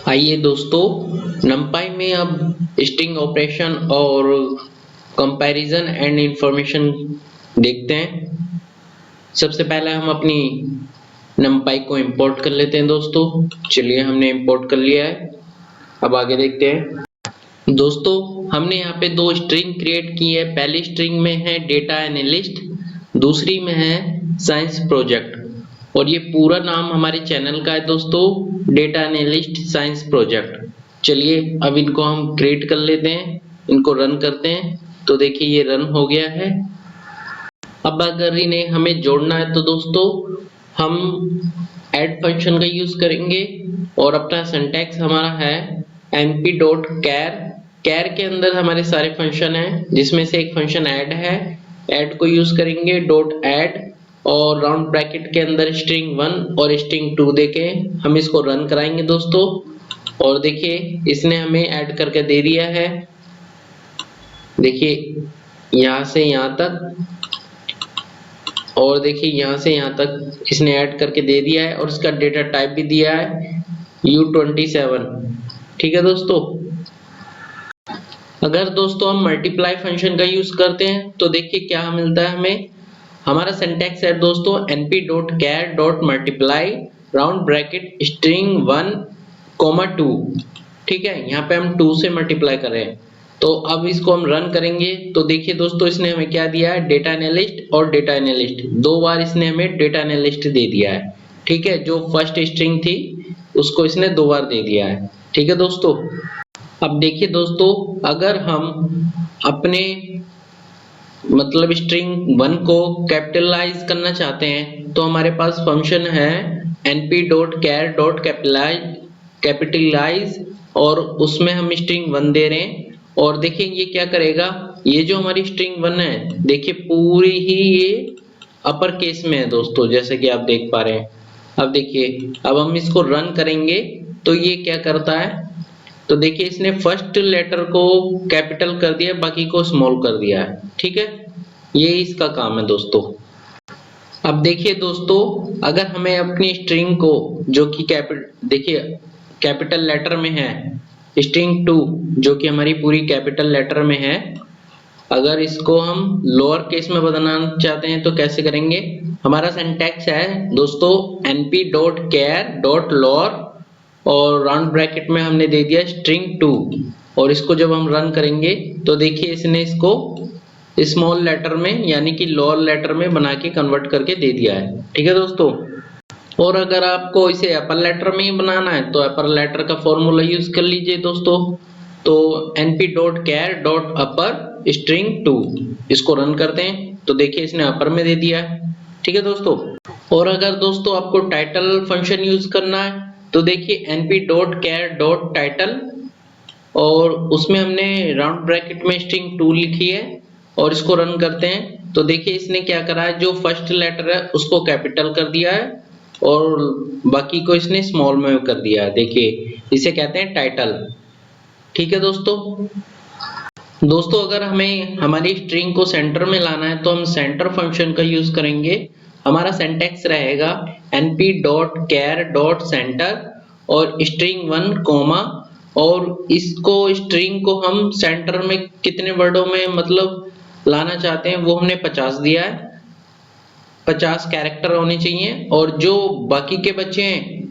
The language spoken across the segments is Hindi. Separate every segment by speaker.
Speaker 1: आइए दोस्तों, numpy में अब स्ट्रिंग ऑपरेशन और कंपैरिजन एंड इंफॉर्मेशन देखते हैं। सबसे पहले हम अपनी numpy को इंपोर्ट कर लेते हैं दोस्तों। चलिए, हमने इंपोर्ट कर लिया है। अब आगे देखते हैं। दोस्तों, हमने यहाँ पे दो स्ट्रिंग क्रिएट की है। पहली स्ट्रिंग में है डेटा एनालिस्ट, दूसरी में है साइंस प्रोजेक्ट। और ये पूरा नाम हमारे चैनल का है दोस्तों, डेटा एनालिस्ट साइंस प्रोजेक्ट। चलिए, अब इनको हम क्रिएट कर लेते हैं, इनको रन करते हैं। तो देखिए, ये रन हो गया है। अब अगर इन्हें हमें जोड़ना है तो दोस्तों हम ऐड फंक्शन का यूज करेंगे और अपना सिंटैक्स हमारा है np.char। char के अंदर हमारे सारे फंक्शन हैं, जिसमें से एक फंक्शन ऐड है। ऐड को यूज करेंगे .add और राउंड ब्रैकेट के अंदर स्ट्रिंग 1 और स्ट्रिंग 2 देके हम इसको रन कराएंगे दोस्तों। और देखिए, इसने हमें ऐड करके दे दिया है। देखिए, यहाँ से यहाँ तक और देखिए यहाँ से यहाँ तक इसने ऐड करके दे दिया है और इसका डेटा टाइप भी दिया है U27। ठीक है दोस्तों। अगर दोस्तों हम मल्टीप्लाई फंक्शन का यूज करते हैं तो देखिए क्या मिलता है हमें। हमारा सिंटैक्स है दोस्तों np.char.multiply राउंड ब्रैकेट स्ट्रिंग 1, 2। ठीक है, यहाँ पे हम 2 से मल्टीप्लाई कर रहे हैं। तो अब इसको हम रन करेंगे तो देखिए दोस्तों, इसने हमें क्या दिया है, डेटा एनालिस्ट और डेटा एनालिस्ट। 2 बार इसने हमें डेटा एनालिस्ट दे दिया है। ठीक है, जो फर्स्ट स्ट्रिंग थी उसको इसने 2 बार दे दिया है। ठीक है दोस्तों। अब देखिए दोस्तों, अगर हम अपने मतलब स्ट्रिंग 1 को कैपिटलाइज करना चाहते हैं तो हमारे पास फंक्शन है np.char.capitalize और उसमें हम स्ट्रिंग 1 दे रहे हैं। और देखिए ये क्या करेगा, ये जो हमारी स्ट्रिंग 1 है, देखिए पूरी ही ये अपर केस में है दोस्तों, जैसे कि आप देख पा रहे हैं। अब देखिए, अब हम इसको रन करेंगे तो ये क्या करता है, तो देखिए इसने फर्स्ट लेटर को कैपिटल कर दिया, बाकी को स्मॉल कर दिया है। ठीक है, ये इसका काम है दोस्तों। अब देखिए दोस्तों, अगर हमें अपनी स्ट्रिंग को जो कि देखिए कैपिटल लेटर में है, स्ट्रिंग 2 जो कि हमारी पूरी कैपिटल लेटर में है, अगर इसको हम लोअर केस में बदलना चाहते हैं तो कैसे करेंगे। हमारा सिंटैक्स है दोस्तों np.char.lower और राउंड ब्रैकेट में हमने दे दिया स्ट्रिंग 2। और इसको जब हम रन करेंगे तो देखिए इसने इसको स्मॉल लेटर में यानी कि लोअर लेटर में बना के कन्वर्ट करके दे दिया है। ठीक है दोस्तों। और अगर आपको इसे अपर लेटर में ही बनाना है तो अपर लेटर का फॉर्मूला यूज कर लीजिए दोस्तों। तो np.char.upper string 2 इसको रन करते हैं तो देखिए इसने अपर में दे दिया है। ठीक है दोस्तों। और अगर दोस्तों आपको टाइटल फंक्शन यूज करना है तो देखिए np.char.title और उसमें हमने राउंड ब्रैकेट में स्ट्रिंग 2 लिखी है और इसको रन करते हैं तो देखिए इसने क्या करा है, जो फर्स्ट लेटर है उसको कैपिटल कर दिया है और बाकी को इसने स्मॉल में कर दिया है। देखिए इसे कहते हैं टाइटल। ठीक है दोस्तों। अगर हमें हमारी स्ट्रिंग को सेंटर में लाना है तो हम सेंटर फंक्शन का यूज करेंगे। हमारा सिंटैक्स रहेगा np.char.center और स्ट्रिंग 1 कोमा और इसको स्ट्रिंग को हम सेंटर में कितने वर्डों में मतलब लाना चाहते हैं वो हमने 50 दिया है। 50 कैरेक्टर होने चाहिए और जो बाकी के बचे हैं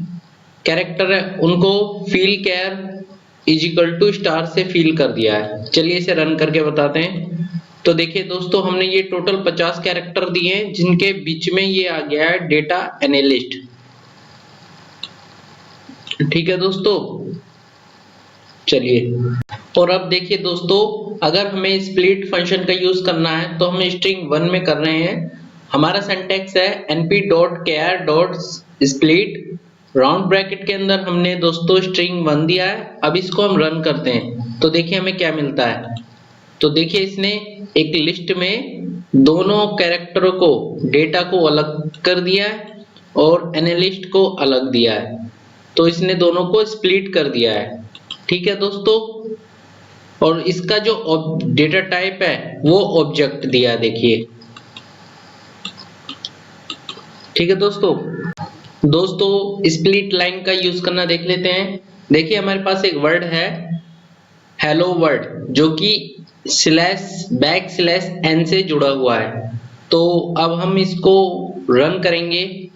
Speaker 1: कैरेक्टर है उनको फील केयर =* से फील कर दिया है। चलिए इसे रन करके बताते हैं। तो देखिए दोस्तों, हमने ये टोटल 50 कैरेक्टर दिए हैं जिनके बीच में ये आ गया है डेटा एनालिस्ट। ठीक है दोस्तों। चलिए, और अब देखिए दोस्तों, अगर हमें स्प्लिट फंक्शन का यूज करना है तो हम स्ट्रिंग 1 में कर रहे हैं। हमारा सिंटैक्स है np.char.split राउंड ब्रैकेट के अंदर हमने दोस्तों स्ट्रिंग 1 दिया है। अब इसको हम रन करते हैं तो देखिए हमें क्या मिलता है। तो देखिए इसने एक लिस्ट में दोनों कैरेक्टरों को डेटा को अलग कर दिया है और एनालिस्ट को अलग दिया है। तो इसने दोनों को स्प्लिट कर दिया है। ठीक है दोस्तों। और इसका जो डेटा टाइप है वो ऑब्जेक्ट दिया, देखिए। ठीक है दोस्तों। स्प्लिट लाइन का यूज करना देख लेते हैं। देखिए हमारे पास एक वर्ड है हेलो वर्ड, जो कि /n से जुड़ा हुआ है। तो अब हम इसको रन करेंगे।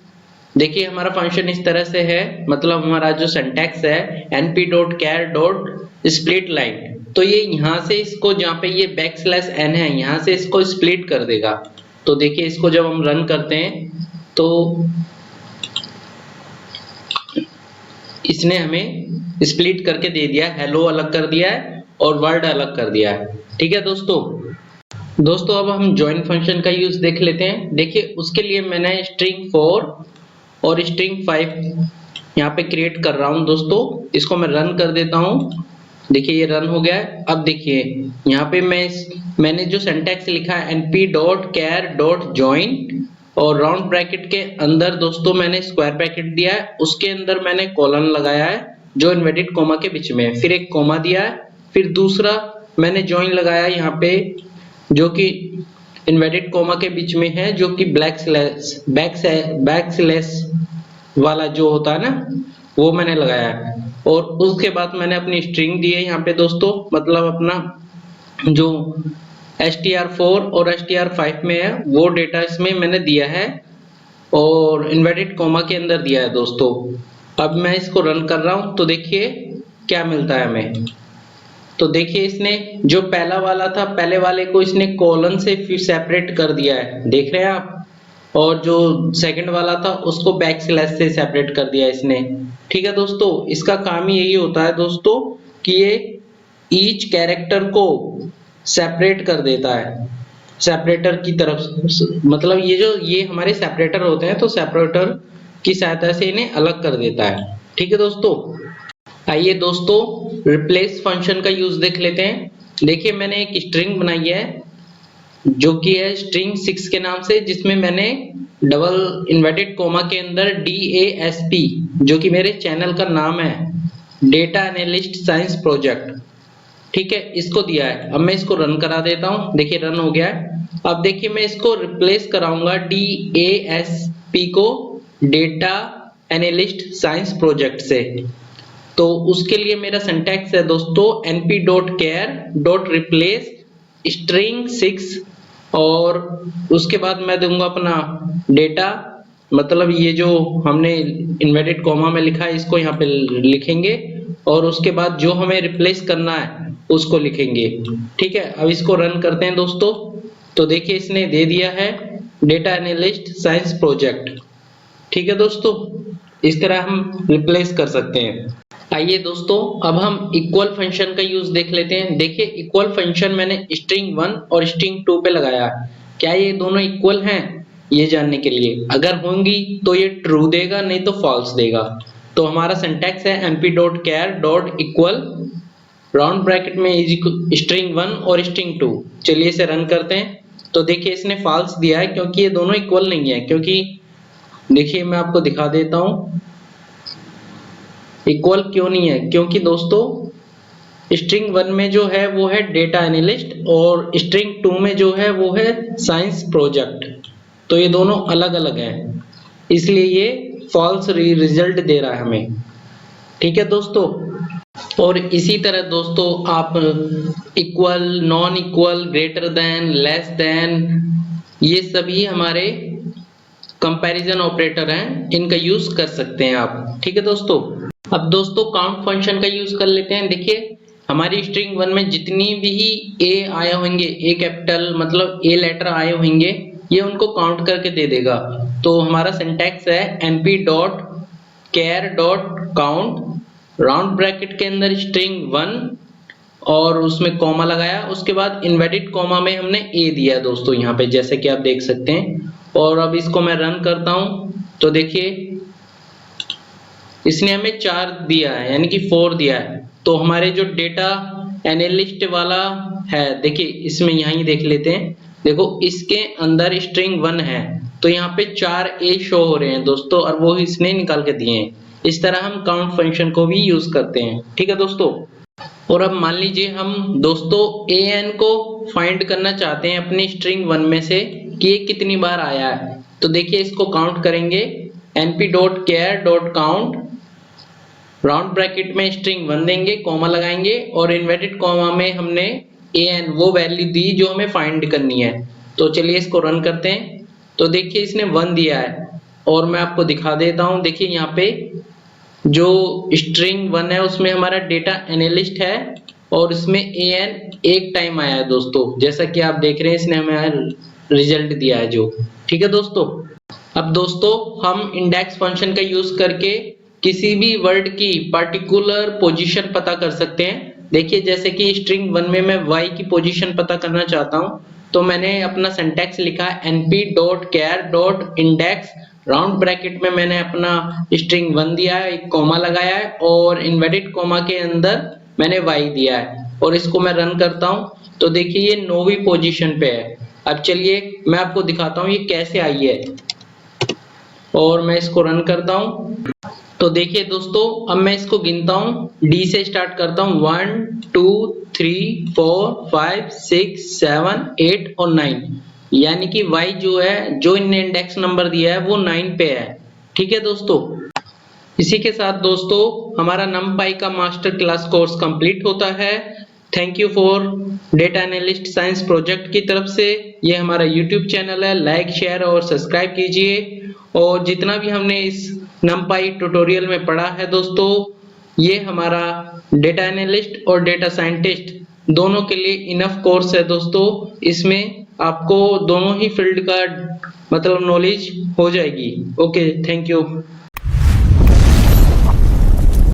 Speaker 1: देखिए हमारा फंक्शन इस तरह से है, मतलब हमारा जो सिंटैक्स है np.char.splitLine, तो ये यहाँ से इसको, जहाँ पे ये /n है, यहाँ से इसको स्प्लिट कर देगा। तो देखिए इसको जब हम रन करते हैं तो इसने हमें स्प्लिट करके दे दिया, हेलो अलग कर दिया है और वर्ड अलग कर दिया है। ठीक है दोस्तों अब हम ज्वाइन फंक्शन का यूज देख लेते हैं। देखिए उसके लिए मैंने string 4 और string 5 यहाँ पे क्रिएट कर रहा हूँ दोस्तों। इसको मैं रन कर देता हूँ। देखिए ये रन हो गया है। अब देखिए यहाँ पे मैंने जो सिंटैक्स लिखा है np.char.join और राउंड ब्रैकेट के अंदर दोस्तों मैंने स्क्वायर ब्रैकेट दिया है, उसके अंदर मैंने कॉलन लगाया है जो इन्वर्टेड कॉमा के बीच में है, फिर एक कॉमा दिया है, फिर दूसरा मैंने ज्वाइन लगाया यहाँ पे जो कि इन्वर्टेड कॉमा के बीच में है, जो कि बैक स्लैश वाला जो होता है ना, वो मैंने लगाया है। और उसके बाद मैंने अपनी स्ट्रिंग दी है यहाँ पे दोस्तों, मतलब अपना जो str4 और str5 में है वो डेटा इसमें मैंने दिया है और इन्वर्टेड कॉमा के अंदर दिया है दोस्तों। अब मैं इसको रन कर रहा हूं तो देखिए क्या मिलता है हमें। तो देखिए इसने जो पहला वाला था, पहले वाले को इसने कॉलन से फिर सेपरेट कर दिया है, देख रहे हैं आप, और जो सेकंड वाला था उसको बैक स्लैश से सेपरेट कर दिया इसने। ठीक है दोस्तों, इसका काम ही यही होता है दोस्तों कि ये ईच कैरेक्टर को सेपरेट कर देता है सेपरेटर की तरफ, मतलब ये हमारे सेपरेटर होते हैं तो सेपरेटर की सहायता से इन्हें अलग कर देता है। ठीक है दोस्तों, आइए दोस्तों रिप्लेस फंक्शन का यूज देख लेते हैं। देखिए मैंने एक स्ट्रिंग बनाई है जो कि है स्ट्रिंग 6 के नाम से, जिसमें मैंने डबल इन्वर्टेड कोमा के अंदर DASP, जो कि मेरे चैनल का नाम है, डेटा एनालिस्ट साइंस प्रोजेक्ट, ठीक है, इसको दिया है। अब मैं इसको रन करा देता हूं। देखिए रन हो गया है। अब देखिए मैं इसको रिप्लेस कराऊंगा DASP को डेटा एनालिस्ट साइंस प्रोजेक्ट से। तो उसके लिए मेरा सिंटैक्स है दोस्तों np.char.replace string 6 और उसके बाद मैं दूंगा अपना डेटा, मतलब ये जो हमने इन्वर्टेड कॉमा में लिखा है इसको यहाँ पे लिखेंगे और उसके बाद जो हमें रिप्लेस करना है उसको लिखेंगे। ठीक है, अब इसको रन करते हैं दोस्तों। तो देखिए इसने दे दिया है डेटा एनालिस्ट साइंस प्रोजेक्ट। ठीक है दोस्तों, इस तरह हम रिप्लेस कर सकते हैं। आइए दोस्तों अब हम इक्वल फंक्शन का यूज देख लेते हैं। देखिए इक्वल फंक्शन मैंने स्ट्रिंग 1 और स्ट्रिंग 2 पे लगाया। क्या ये दोनों इक्वल हैं, ये जानने के लिए अगर होंगी तो ये ट्रू देगा, नहीं तो फॉल्स देगा। तो हमारा सिंटैक्स है np.char.equal राउंड ब्रैकेट में स्ट्रिंग 1 और स्ट्रिंग 2। चलिए इसे रन करते हैं। तो देखिए इसने फॉल्स दिया है क्योंकि ये दोनों इक्वल नहीं है। क्योंकि देखिए मैं आपको दिखा देता हूं इक्वल क्यों नहीं है। क्योंकि दोस्तों स्ट्रिंग 1 में जो है वो है डेटा एनालिस्ट और स्ट्रिंग 2 में जो है वो है साइंस प्रोजेक्ट, तो ये दोनों अलग अलग हैं, इसलिए ये फॉल्स रिजल्ट दे रहा है हमें। ठीक है दोस्तों, और इसी तरह दोस्तों आप equal, non equal, greater than, less than, ये सभी हमारे कंपैरिजन ऑपरेटर हैं, इनका यूज कर सकते हैं आप। ठीक है दोस्तों, अब दोस्तों काउंट फंक्शन का यूज कर लेते हैं। देखिए हमारी स्ट्रिंग 1 में जितनी भी ए आए होंगे, ए कैपिटल मतलब ए लेटर आए होंगे, ये उनको काउंट करके दे देगा। तो हमारा सिंटैक्स है np.char.count राउंड ब्रैकेट के अंदर स्ट्रिंग 1 और उसमें कॉमा लगाया, उसके बाद इन्वर्टेड कॉमा में हमने ए दिया दोस्तों यहाँ पे, जैसे कि आप देख सकते हैं। और अब इसको मैं रन करता हूं तो देखिए इसने हमें 4 दिया है, यानी कि 4 दिया है। तो हमारे जो डेटा एनालिस्ट वाला है, देखिए इसमें यहीं देख लेते हैं, देखो इसके अंदर स्ट्रिंग 1 है तो यहाँ पे 4 ए शो हो रहे हैं दोस्तों, और वो इसने निकाल के दिए हैं। इस तरह हम काउंट फंक्शन को भी यूज करते हैं। ठीक है दोस्तों, और अब मान लीजिए हम दोस्तों an को फाइंड करना चाहते हैं अपनी स्ट्रिंग 1 में से कि ये कितनी बार आया है। तो देखिए इसको काउंट करेंगे np.char.count राउंड ब्रैकेट में स्ट्रिंग 1 देंगे, कॉमा लगाएंगे और इन्वर्टेड कॉमा में हमने an वो वैल्यू दी जो हमें फाइंड करनी है। तो चलिए इसको रन करते हैं। तो देखिए इसने 1 दिया है और मैं आपको दिखा देता हूं। देखिए यहाँ पे जो स्ट्रिंग 1 है उसमें हमारा डेटा एनालिस्ट है और इसमें an एक टाइम आया है दोस्तों, जैसा कि आप देख रहे हैं इसने हमें रिजल्ट दिया है जो। ठीक है दोस्तों। अब दोस्तों हम इंडेक्स फंक्शन का यूज करके किसी भी वर्ड की पर्टिकुलर पोजीशन पता कर सकते हैं। देखिए जैसे कि स्ट्रिंग 1 में मैं y की पोजीशन पता करना चाहता हूं, तो मैंने अपना सिंटैक्स लिखा np.char.index, राउंड ब्रैकेट में मैंने अपना स्ट्रिंग 1 दिया है, एक कॉमा लगाया है और इन्वर्टेड कॉमा के अंदर मैंने y दिया है और इसको मैं रन करता हूं। तो देखिए ये 9वीं पोजीशन पे है। अब चलिए मैं आपको दिखाता हूं ये कैसे आई है और मैं इसको रन करता हूं। तो देखिए दोस्तों अब मैं इसको गिनता हूं, डी से स्टार्ट करता हूं, 1 2 3 4 5 6 7 8 और 9, यानी कि y जो है, जो इनने इंडेक्स नंबर दिया है वो 9 पे है। ठीक है दोस्तों। इसी के साथ दोस्तों हमारा numpy का मास्टर क्लास कोर्स कंप्लीट होता है। Thank you for data analyst science project की तरफ से। ये हमारा यूट्यूब चैनल है, लाइक शेयर और सब्सक्राइब कीजिए। और जितना भी हमने इस numpy ट्यूटोरियल में पढ़ा है दोस्तों, ये हमारा डेटा एनालिस्ट और डेटा साइंटिस्ट दोनों के लिए इनफ कोर्स है दोस्तों। इसमें आपको दोनों ही फील्ड का मतलब नॉलेज हो जाएगी। Okay, thank you.